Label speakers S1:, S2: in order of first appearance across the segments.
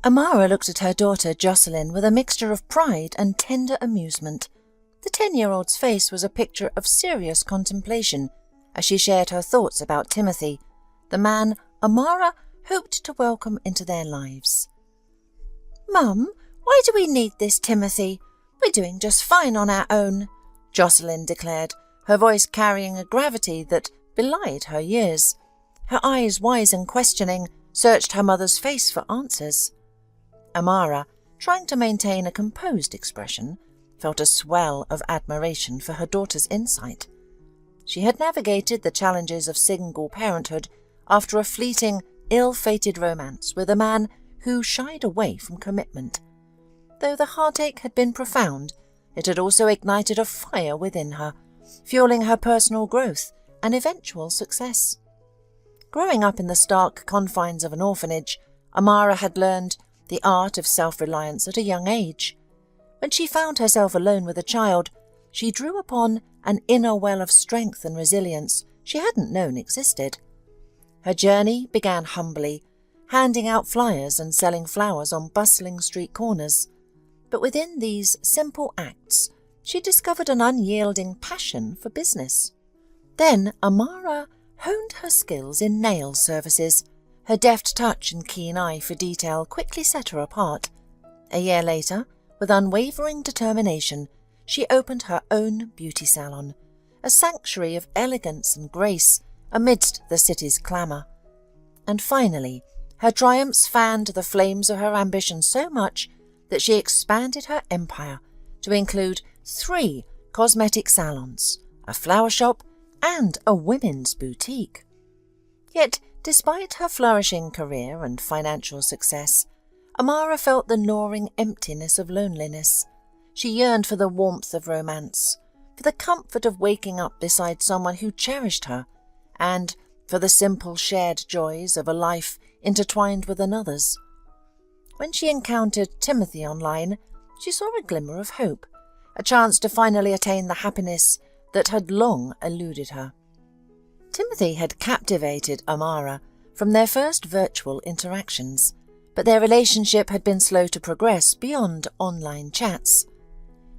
S1: Amara looked at her daughter Jocelyn with a mixture of pride and tender amusement. The 10-year-old's face was a picture of serious contemplation as she shared her thoughts about Timothy, the man Amara hoped to welcome into their lives. "Mum, why do we need this Timothy? We're doing just fine on our own," Jocelyn declared, her voice carrying a gravity that belied her years. Her eyes, wise and questioning, searched her mother's face for answers. Amara, trying to maintain a composed expression, felt a swell of admiration for her daughter's insight. She had navigated the challenges of single parenthood after a fleeting, ill-fated romance with a man who shied away from commitment. Though the heartache had been profound, it had also ignited a fire within her, fueling her personal growth and eventual success. Growing up in the stark confines of an orphanage, Amara had learned the art of self-reliance at a young age. When she found herself alone with a child, she drew upon an inner well of strength and resilience she hadn't known existed. Her journey began humbly, handing out flyers and selling flowers on bustling street corners. But within these simple acts, she discovered an unyielding passion for business. Then Amara honed her skills in nail services. Her deft touch and keen eye for detail quickly set her apart. A year later, with unwavering determination, she opened her own beauty salon, a sanctuary of elegance and grace amidst the city's clamour. And finally, her triumphs fanned the flames of her ambition so much that she expanded her empire to include 3 cosmetic salons, a flower shop, and a women's boutique. Yet, despite her flourishing career and financial success, Amara felt the gnawing emptiness of loneliness. She yearned for the warmth of romance, for the comfort of waking up beside someone who cherished her, and for the simple shared joys of a life intertwined with another's. When she encountered Timothy online, she saw a glimmer of hope, a chance to finally attain the happiness that had long eluded her. Timothy had captivated Amara from their first virtual interactions, but their relationship had been slow to progress beyond online chats.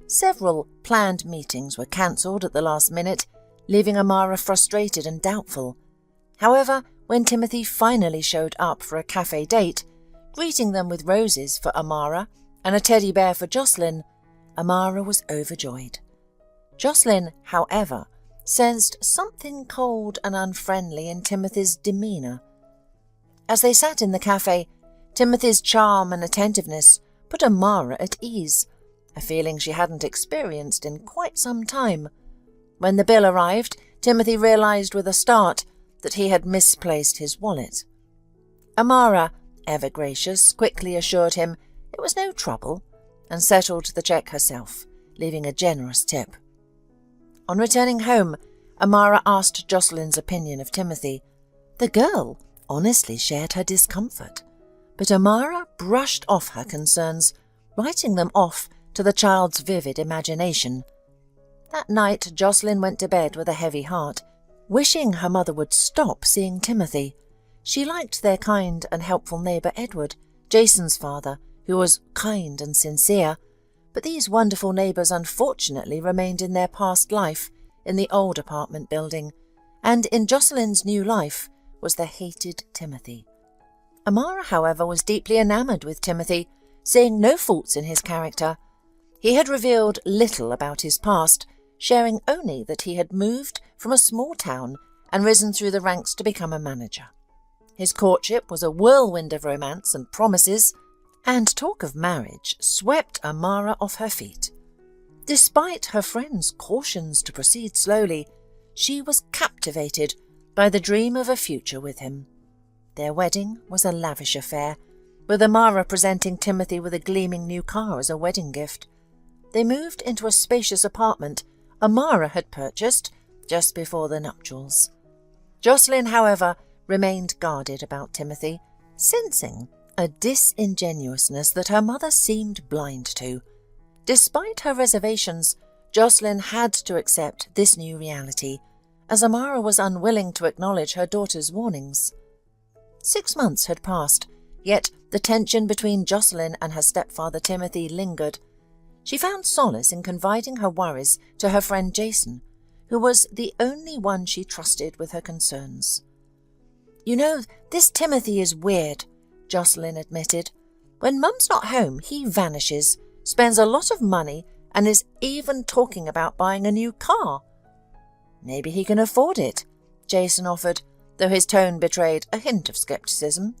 S1: Several planned meetings were cancelled at the last minute, leaving Amara frustrated and doubtful. However, when Timothy finally showed up for a cafe date, greeting them with roses for Amara and a teddy bear for Jocelyn, Amara was overjoyed. Jocelyn, however, sensed something cold and unfriendly in Timothy's demeanour. As they sat in the cafe, Timothy's charm and attentiveness put Amara at ease, a feeling she hadn't experienced in quite some time. When the bill arrived, Timothy realised with a start that he had misplaced his wallet. Amara, ever gracious, quickly assured him it was no trouble and settled the cheque herself, leaving a generous tip. On returning home, Amara asked Jocelyn's opinion of Timothy. The girl honestly shared her discomfort, but Amara brushed off her concerns, writing them off to the child's vivid imagination. That night, Jocelyn went to bed with a heavy heart, wishing her mother would stop seeing Timothy. She liked their kind and helpful neighbour Edward, Jason's father, who was kind and sincere, but these wonderful neighbours unfortunately remained in their past life in the old apartment building, and in Jocelyn's new life was the hated Timothy. Amara, however, was deeply enamoured with Timothy, seeing no faults in his character. He had revealed little about his past, sharing only that he had moved from a small town and risen through the ranks to become a manager. His courtship was a whirlwind of romance and promises, and talk of marriage swept Amara off her feet. Despite her friends' cautions to proceed slowly, she was captivated by the dream of a future with him. Their wedding was a lavish affair, with Amara presenting Timothy with a gleaming new car as a wedding gift. They moved into a spacious apartment Amara had purchased just before the nuptials. Jocelyn, however, remained guarded about Timothy, sensing a disingenuousness that her mother seemed blind to. Despite her reservations, Jocelyn had to accept this new reality, as Amara was unwilling to acknowledge her daughter's warnings. 6 months had passed, yet the tension between Jocelyn and her stepfather Timothy lingered. She found solace in confiding her worries to her friend Jason, who was the only one she trusted with her concerns. "You know, this Timothy is weird," Jocelyn admitted. "When Mum's not home, he vanishes, spends a lot of money, and is even talking about buying a new car." "Maybe he can afford it," Jason offered, though his tone betrayed a hint of skepticism.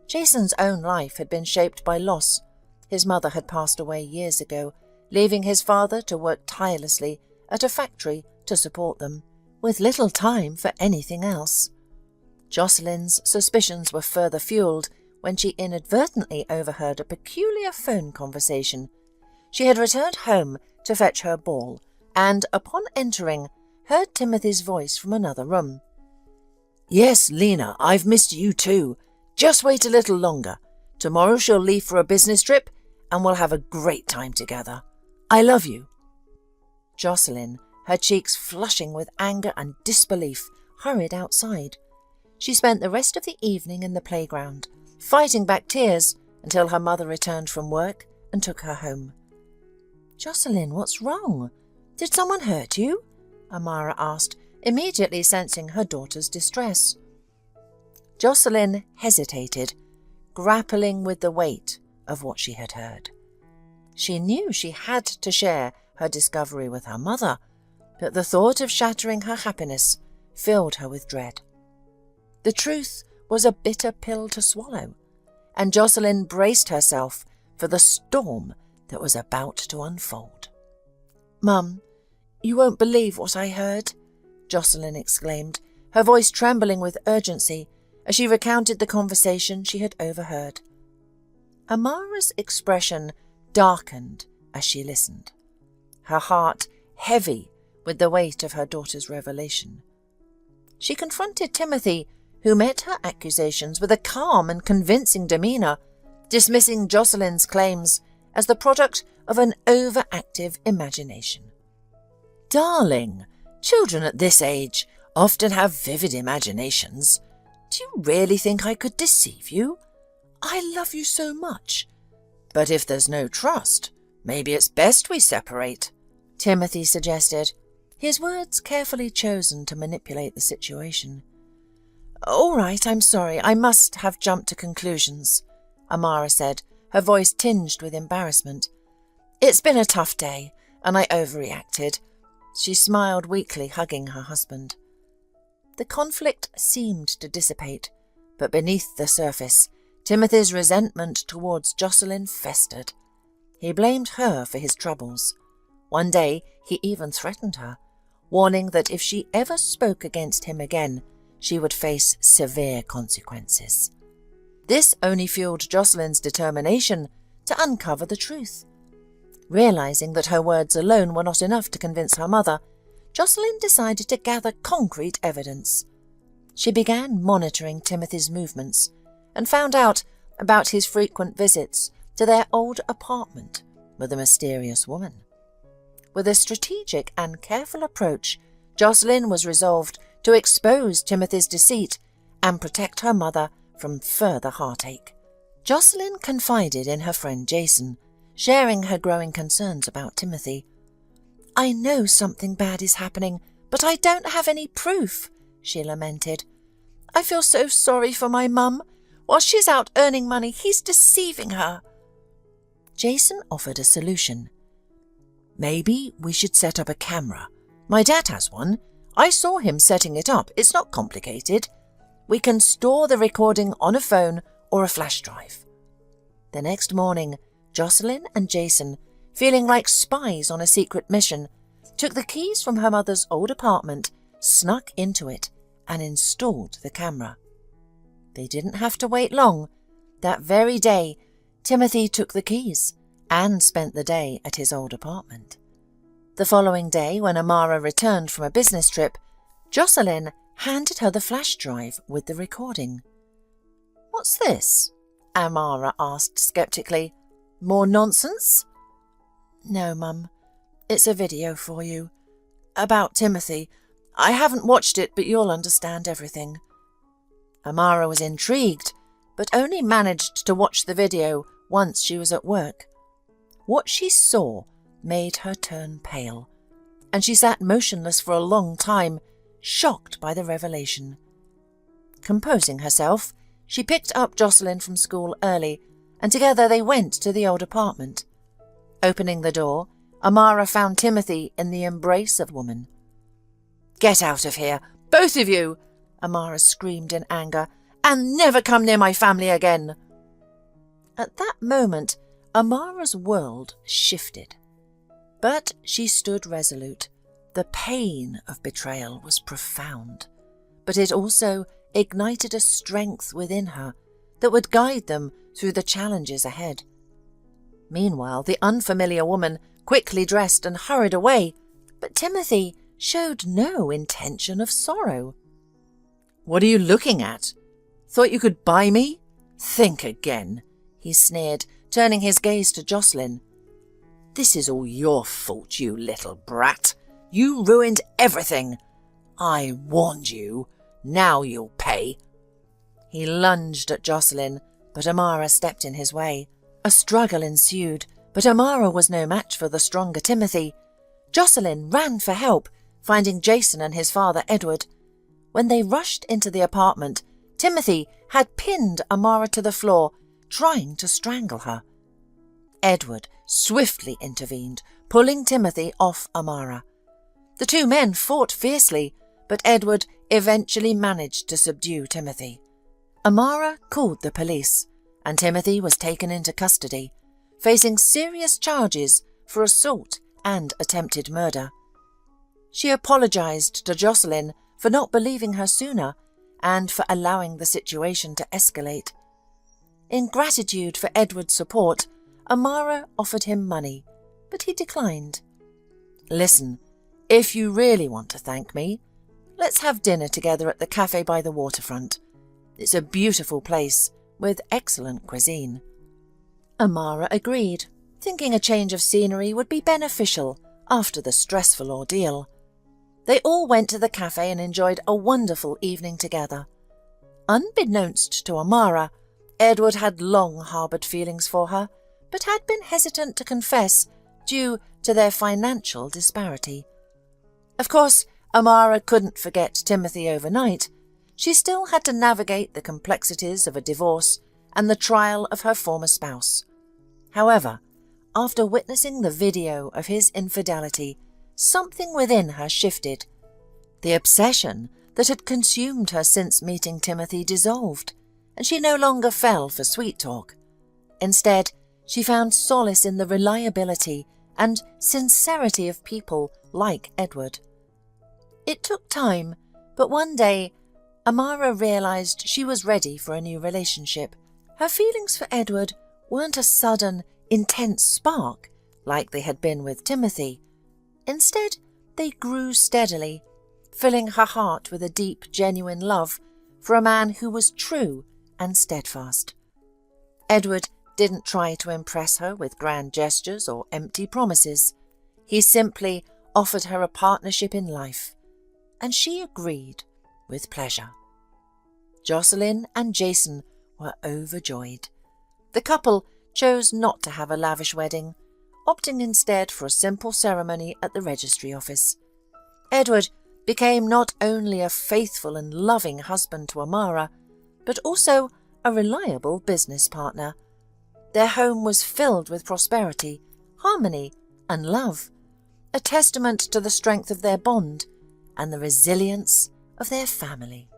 S1: Jason's own life had been shaped by loss. His mother had passed away years ago, leaving his father to work tirelessly at a factory to support them, with little time for anything else. Jocelyn's suspicions were further fueled when she inadvertently overheard a peculiar phone conversation. She had returned home to fetch her ball, and upon entering, heard Timothy's voice from another room. "Yes, Lena, I've missed you too. Just wait a little longer. Tomorrow she'll leave for a business trip, and we'll have a great time together. I love you." Jocelyn, her cheeks flushing with anger and disbelief, hurried outside. She spent the rest of the evening in the playground, fighting back tears until her mother returned from work and took her home. "Jocelyn, what's wrong? Did someone hurt you?" Amara asked, immediately sensing her daughter's distress. Jocelyn hesitated, grappling with the weight of what she had heard. She knew she had to share her discovery with her mother, but the thought of shattering her happiness filled her with dread. The truth was a bitter pill to swallow, and Jocelyn braced herself for the storm that was about to unfold. "Mum, you won't believe what I heard," Jocelyn exclaimed, her voice trembling with urgency as she recounted the conversation she had overheard. Amara's expression darkened as she listened, her heart heavy with the weight of her daughter's revelation. She confronted Timothy, who met her accusations with a calm and convincing demeanour, dismissing Jocelyn's claims as the product of an overactive imagination. "Darling, children at this age often have vivid imaginations. Do you really think I could deceive you? I love you so much. But if there's no trust, maybe it's best we separate," Timothy suggested, his words carefully chosen to manipulate the situation. "All right, I'm sorry, I must have jumped to conclusions," Amara said, her voice tinged with embarrassment. "It's been a tough day, and I overreacted." She smiled weakly, hugging her husband. The conflict seemed to dissipate, but beneath the surface, Timothy's resentment towards Jocelyn festered. He blamed her for his troubles. One day he even threatened her, warning that if she ever spoke against him again, she would face severe consequences. This only fueled Jocelyn's determination to uncover the truth. Realizing that her words alone were not enough to convince her mother, Jocelyn decided to gather concrete evidence. She began monitoring Timothy's movements and found out about his frequent visits to their old apartment with a mysterious woman. With a strategic and careful approach, Jocelyn was resolved to expose Timothy's deceit and protect her mother from further heartache. Jocelyn confided in her friend Jason, sharing her growing concerns about Timothy. "I know something bad is happening, but I don't have any proof," she lamented. "I feel so sorry for my mum. While she's out earning money, he's deceiving her." Jason offered a solution. "Maybe we should set up a camera. My dad has one. I saw him setting it up. It's not complicated. We can store the recording on a phone or a flash drive." The next morning, Jocelyn and Jason, feeling like spies on a secret mission, took the keys from her mother's old apartment, snuck into it, and installed the camera. They didn't have to wait long. That very day, Timothy took the keys and spent the day at his old apartment. The following day, when Amara returned from a business trip, Jocelyn handed her the flash drive with the recording. "What's this?" Amara asked skeptically. "More nonsense?" "No, Mum. It's a video for you. About Timothy. I haven't watched it, but you'll understand everything." Amara was intrigued, but only managed to watch the video once she was at work. What she saw made her turn pale, and she sat motionless for a long time, shocked by the revelation. Composing herself, she picked up Jocelyn from school early, and together they went to the old apartment. Opening the door, Amara found Timothy in the embrace of woman. "Get out of here, both of you!" Amara screamed in anger, "and never come near my family again!" At that moment, Amara's world shifted. But she stood resolute. The pain of betrayal was profound, but it also ignited a strength within her that would guide them through the challenges ahead. Meanwhile, the unfamiliar woman quickly dressed and hurried away, but Timothy showed no intention of sorrow. "What are you looking at? Thought you could buy me? Think again," he sneered, turning his gaze to Jocelyn. "This is all your fault, you little brat. You ruined everything. I warned you. Now you'll pay." He lunged at Jocelyn, but Amara stepped in his way. A struggle ensued, but Amara was no match for the stronger Timothy. Jocelyn ran for help, finding Jason and his father Edward. When they rushed into the apartment, Timothy had pinned Amara to the floor, trying to strangle her. Edward swiftly intervened, pulling Timothy off Amara. The two men fought fiercely, but Edward eventually managed to subdue Timothy. Amara called the police, and Timothy was taken into custody, facing serious charges for assault and attempted murder. She apologized to Jocelyn for not believing her sooner and for allowing the situation to escalate. In gratitude for Edward's support, Amara offered him money, but he declined. "Listen, if you really want to thank me, let's have dinner together at the cafe by the waterfront. It's a beautiful place with excellent cuisine." Amara agreed, thinking a change of scenery would be beneficial after the stressful ordeal. They all went to the cafe and enjoyed a wonderful evening together. Unbeknownst to Amara, Edward had long harboured feelings for her, but had been hesitant to confess due to their financial disparity. Of course, Amara couldn't forget Timothy overnight. She still had to navigate the complexities of a divorce and the trial of her former spouse. However, after witnessing the video of his infidelity, something within her shifted. The obsession that had consumed her since meeting Timothy dissolved, and she no longer fell for sweet talk. Instead, she found solace in the reliability and sincerity of people like Edward. It took time, but one day, Amara realized she was ready for a new relationship. Her feelings for Edward weren't a sudden, intense spark like they had been with Timothy. Instead, they grew steadily, filling her heart with a deep, genuine love for a man who was true and steadfast. Edward didn't try to impress her with grand gestures or empty promises. He simply offered her a partnership in life, and she agreed with pleasure. Jocelyn and Jason were overjoyed. The couple chose not to have a lavish wedding, opting instead for a simple ceremony at the registry office. Edward became not only a faithful and loving husband to Amara, but also a reliable business partner. Their home was filled with prosperity, harmony, and love, a testament to the strength of their bond and the resilience of their family.